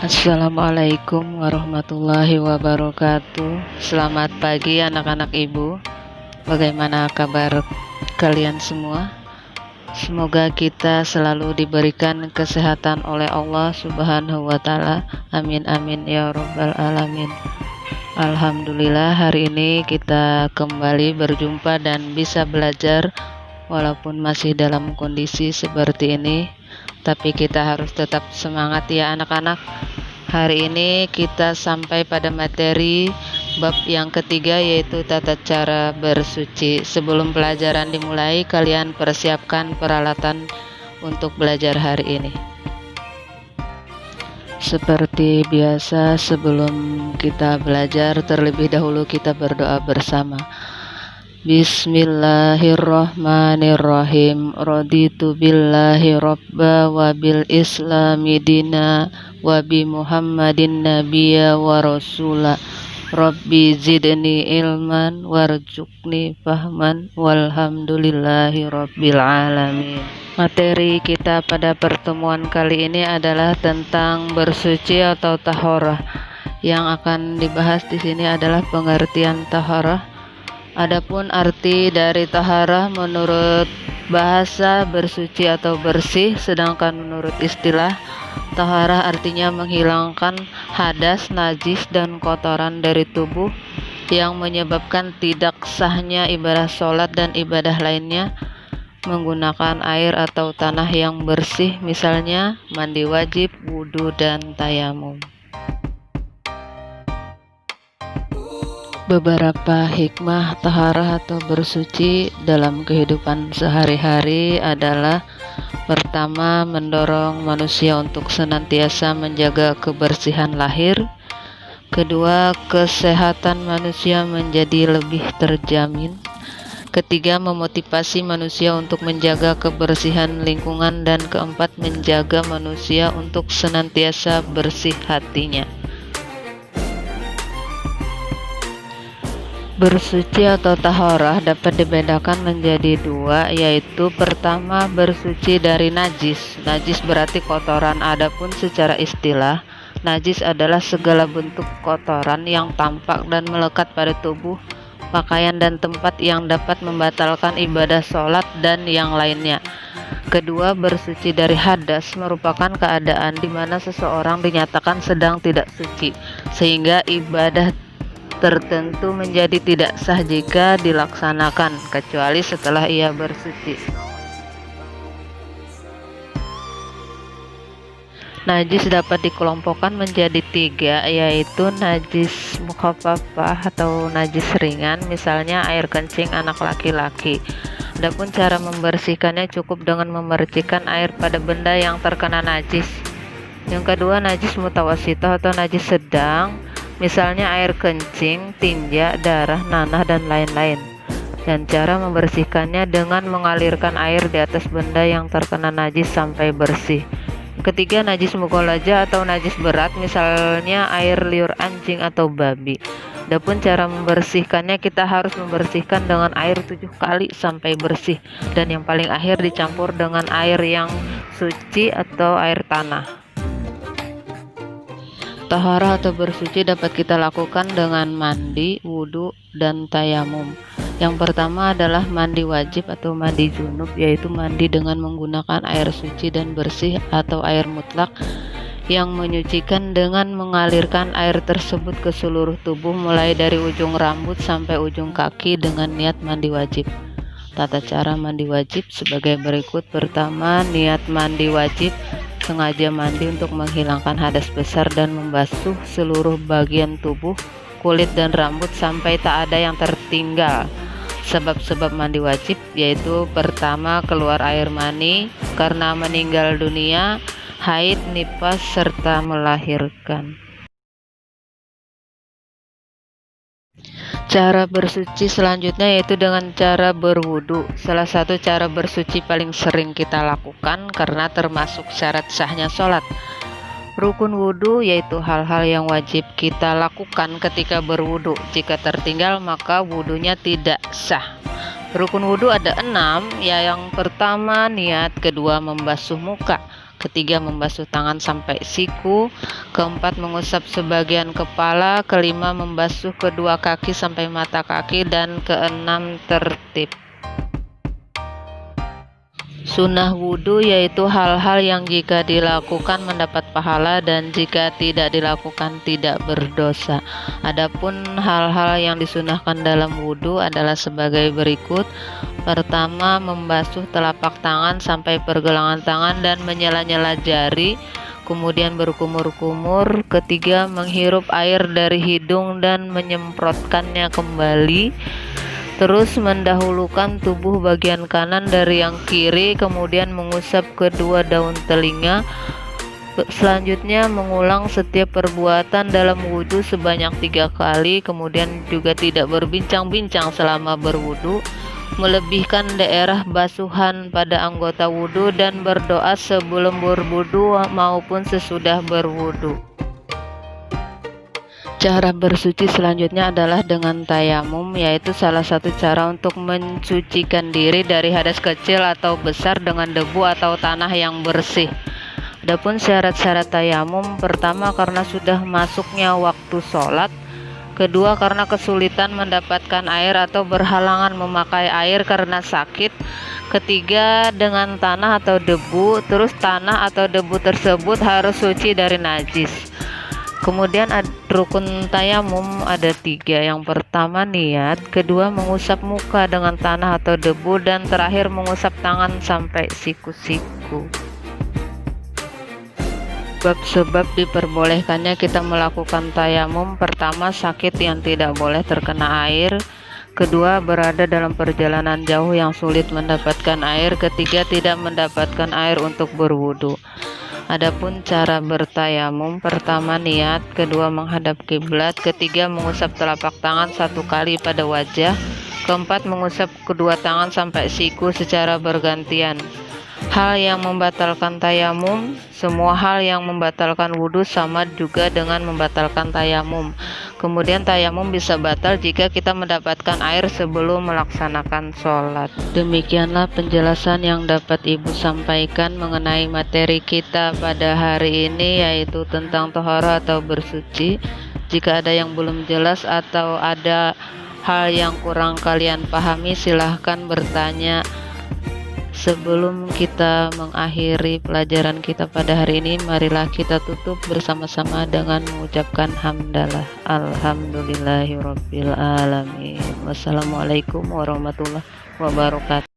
Assalamualaikum warahmatullahi wabarakatuh. Selamat pagi anak-anak ibu. Bagaimana kabar kalian semua? Semoga kita selalu diberikan kesehatan oleh Allah Subhanahu wa Ta'ala. Amin amin ya rabbal alamin. Alhamdulillah, hari ini kita kembali berjumpa dan bisa belajar walaupun masih dalam kondisi seperti ini, tapi kita harus tetap semangat ya anak-anak. Hari ini kita sampai pada materi bab yang ketiga, yaitu tata cara bersuci. Sebelum pelajaran dimulai, kalian persiapkan peralatan untuk belajar hari ini. Seperti biasa, sebelum kita belajar, terlebih dahulu kita berdoa bersama. Bismillahirrahmanirrahim. Raditu billahi robba wa bil islami dina wa bi muhammadin nabiyya wa rasula. Rabbi zidni ilman warzuqni fahman walhamdulillahi rabbil alamin. Materi kita pada pertemuan kali ini adalah tentang bersuci atau tahorah. Yang akan dibahas di sini adalah pengertian tahorah. Adapun arti dari taharah menurut bahasa bersuci atau bersih, sedangkan menurut istilah taharah artinya menghilangkan hadas, najis, dan kotoran dari tubuh yang menyebabkan tidak sahnya ibadah sholat dan ibadah lainnya menggunakan air atau tanah yang bersih, misalnya mandi wajib, wudhu, dan tayamum. Beberapa hikmah taharah atau bersuci dalam kehidupan sehari-hari adalah: pertama, mendorong manusia untuk senantiasa menjaga kebersihan lahir. Kedua, kesehatan manusia menjadi lebih terjamin. Ketiga, memotivasi manusia untuk menjaga kebersihan lingkungan. Dan keempat, menjaga manusia untuk senantiasa bersih hatinya. Bersuci atau taharah dapat dibedakan menjadi dua, yaitu pertama, bersuci dari najis. Najis berarti kotoran. Adapun secara istilah, najis adalah segala bentuk kotoran yang tampak dan melekat pada tubuh, pakaian, dan tempat yang dapat membatalkan ibadah sholat dan yang lainnya. Kedua, bersuci dari hadas merupakan keadaan di mana seseorang dinyatakan sedang tidak suci, sehingga ibadah tertentu menjadi tidak sah jika dilaksanakan, kecuali setelah ia bersuci. Najis dapat dikelompokkan menjadi tiga, yaitu najis mukhaffafah atau najis ringan, misalnya air kencing anak laki-laki. Adapun cara membersihkannya cukup dengan memercikan air pada benda yang terkena najis. Yang kedua, najis mutawasithah atau najis sedang, misalnya air kencing, tinja, darah, nanah, dan lain-lain. Dan cara membersihkannya dengan mengalirkan air di atas benda yang terkena najis sampai bersih. Ketiga, najis mughaladzah atau najis berat, misalnya air liur anjing atau babi. Adapun cara membersihkannya, kita harus membersihkan dengan air 7 kali sampai bersih, dan yang paling akhir dicampur dengan air yang suci atau air tanah. Taharah atau bersuci dapat kita lakukan dengan mandi, wudhu, dan tayamum. Yang pertama adalah mandi wajib atau mandi junub, yaitu mandi dengan menggunakan air suci dan bersih atau air mutlak yang menyucikan dengan mengalirkan air tersebut ke seluruh tubuh mulai dari ujung rambut sampai ujung kaki dengan niat mandi wajib. Tata cara mandi wajib sebagai berikut. Pertama, niat mandi wajib: sengaja mandi untuk menghilangkan hadas besar dan membasuh seluruh bagian tubuh, kulit, dan rambut sampai tak ada yang tertinggal. Sebab-sebab mandi wajib yaitu: pertama, keluar air mani karena meninggal dunia, haid, nifas, serta melahirkan. Cara bersuci selanjutnya yaitu dengan cara berwudu. Salah satu cara bersuci paling sering kita lakukan karena termasuk syarat sahnya sholat. Rukun wudhu yaitu hal-hal yang wajib kita lakukan ketika berwudhu. Jika tertinggal maka wudhunya tidak sah. Rukun wudhu ada 6, ya. Yang pertama niat, kedua membasuh muka, ketiga membasuh tangan sampai siku, keempat mengusap sebagian kepala, kelima membasuh kedua kaki sampai mata kaki, dan keenam tertib. Sunnah wudhu yaitu hal-hal yang jika dilakukan mendapat pahala dan jika tidak dilakukan tidak berdosa. Adapun hal-hal yang disunahkan dalam wudhu adalah sebagai berikut. Pertama, membasuh telapak tangan sampai pergelangan tangan dan menyela-nyela jari, kemudian berkumur-kumur. Ketiga, menghirup air dari hidung dan menyemprotkannya kembali. Terus mendahulukan tubuh bagian kanan dari yang kiri, kemudian mengusap kedua daun telinga. Selanjutnya mengulang setiap perbuatan dalam wudhu sebanyak 3 kali, kemudian juga tidak berbincang-bincang selama berwudhu, melebihkan daerah basuhan pada anggota wudhu, dan berdoa sebelum berwudhu maupun sesudah berwudhu. Cara bersuci selanjutnya adalah dengan tayamum, yaitu salah satu cara untuk mensucikan diri dari hadas kecil atau besar dengan debu atau tanah yang bersih. Adapun syarat-syarat tayamum, pertama karena sudah masuknya waktu sholat, kedua karena kesulitan mendapatkan air atau berhalangan memakai air karena sakit, ketiga dengan tanah atau debu, terus tanah atau debu tersebut harus suci dari najis. Kemudian rukun tayamum ada 3. Yang pertama niat, kedua mengusap muka dengan tanah atau debu, dan terakhir mengusap tangan sampai siku-siku. Sebab diperbolehkannya kita melakukan tayamum: pertama, sakit yang tidak boleh terkena air, kedua, berada dalam perjalanan jauh yang sulit mendapatkan air, ketiga, tidak mendapatkan air untuk berwudu. Adapun cara bertayamum: pertama niat, kedua menghadap kiblat, ketiga mengusap telapak tangan 1 kali pada wajah, keempat mengusap kedua tangan sampai siku secara bergantian. Hal yang membatalkan tayamum: semua hal yang membatalkan wudhu sama juga dengan membatalkan tayamum. Kemudian tayamum bisa batal jika kita mendapatkan air sebelum melaksanakan sholat. Demikianlah penjelasan yang dapat Ibu sampaikan mengenai materi kita pada hari ini, yaitu tentang tohara atau bersuci. Jika ada yang belum jelas atau ada hal yang kurang kalian pahami, silahkan bertanya. Sebelum kita mengakhiri pelajaran kita pada hari ini, marilah kita tutup bersama-sama dengan mengucapkan hamdalah. Alhamdulillahirabbil alamin. Wassalamualaikum warahmatullahi wabarakatuh.